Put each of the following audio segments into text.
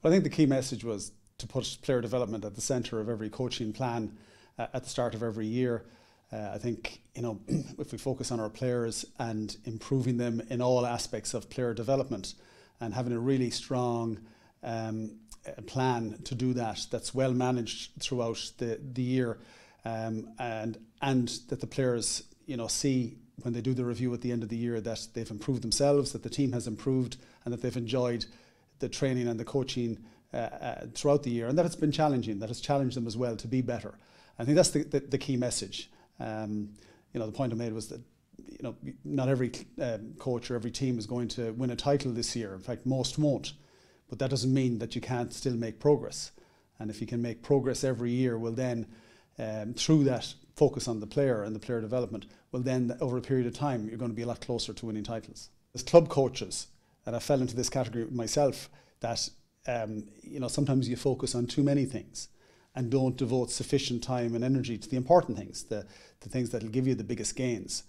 Well, I think the key message was to put player development at the centre of every coaching plan at the start of every year. I think, if we focus on our players and improving them in all aspects of player development and having a really strong plan to do that, that's well managed throughout the year, and that the players, see when they do the review at the end of the year that they've improved themselves, that the team has improved, and that they've enjoyed the training and the coaching throughout the year, and that it's been challenging, that it's challenged them as well to be better. I think that's the key message. The point I made was that not every coach or every team is going to win a title this year. In fact, most won't. But that doesn't mean that you can't still make progress. And if you can make progress every year, well then, through that focus on the player and the player development, well then, over a period of time, you're going to be a lot closer to winning titles. As club coaches, and I fell into this category myself, that sometimes you focus on too many things and don't devote sufficient time and energy to the important things, the things that will give you the biggest gains.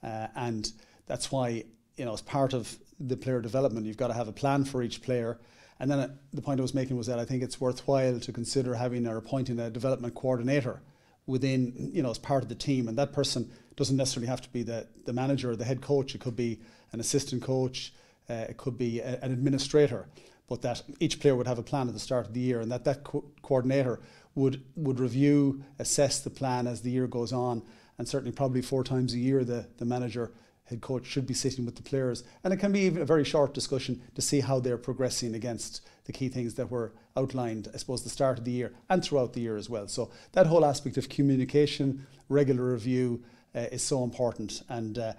And that's why, as part of the player development, you've got to have a plan for each player. And then the point I was making was that I think it's worthwhile to consider having or appointing a development coordinator within, as part of the team. And that person doesn't necessarily have to be the manager or the head coach. It could be an assistant coach, it could be an administrator, but that each player would have a plan at the start of the year, and that coordinator would review, assess the plan as the year goes on, and certainly probably 4 times a year the manager, head coach should be sitting with the players, and it can be even a very short discussion to see how they're progressing against the key things that were outlined, I suppose, the start of the year and throughout the year as well. So that whole aspect of communication, regular review is so important. And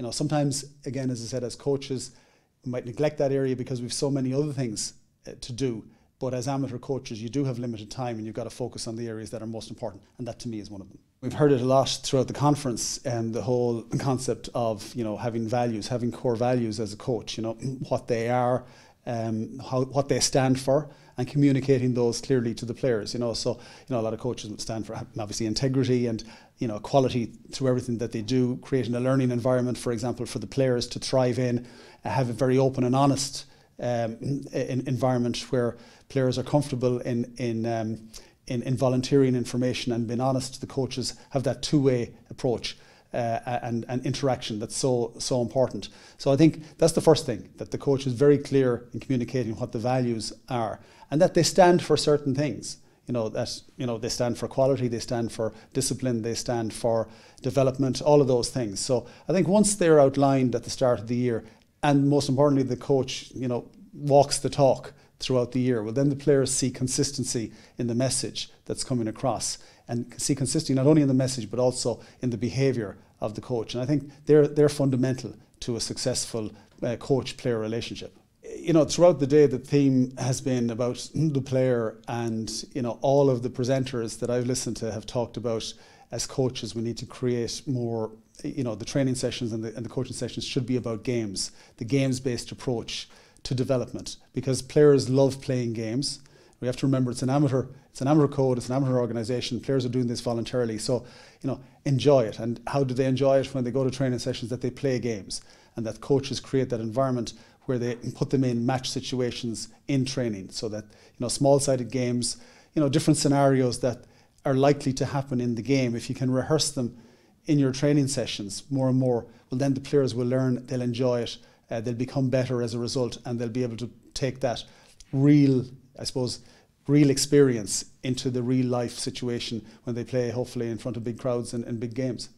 sometimes, again, as I said, as coaches, we might neglect that area because we've so many other things to do. But as amateur coaches, you do have limited time, and you've got to focus on the areas that are most important, and that to me is one of them. We've heard it a lot throughout the conference, the whole concept of having values, having core values as a coach. What they are, what they stand for, and communicating those clearly to the players. So a lot of coaches would stand for obviously integrity and quality through everything that they do, creating a learning environment, for example, for the players to thrive in, have a very open and honest environment where players are comfortable in volunteering information and being honest. The coaches have that two-way approach and interaction that's so important. So I think that's the first thing, that the coach is very clear in communicating what the values are, and that they stand for certain things. They stand for quality, they stand for discipline, they stand for development, all of those things. So I think once they're outlined at the start of the year, and most importantly, the coach, walks the talk throughout the year, well, then the players see consistency in the message that's coming across, and see consistency not only in the message but also in the behaviour of the coach. And I think they're fundamental to a successful coach-player relationship. Throughout the day, the theme has been about the player, and all of the presenters that I've listened to have talked about, as coaches, we need to create more. The training sessions and the coaching sessions should be about games, the games-based approach to development, because players love playing games. We have to remember it's an amateur code, it's an amateur organisation. Players are doing this voluntarily, so enjoy it. And how do they enjoy it? When they go to training sessions, that they play games, and that coaches create that environment where they put them in match situations in training, so that small-sided games, different scenarios that are likely to happen in the game. If you can rehearse them in your training sessions more and more, well then the players will learn, they'll enjoy it, they'll become better as a result, and they'll be able to take that real experience into the real life situation when they play, hopefully in front of big crowds and big games.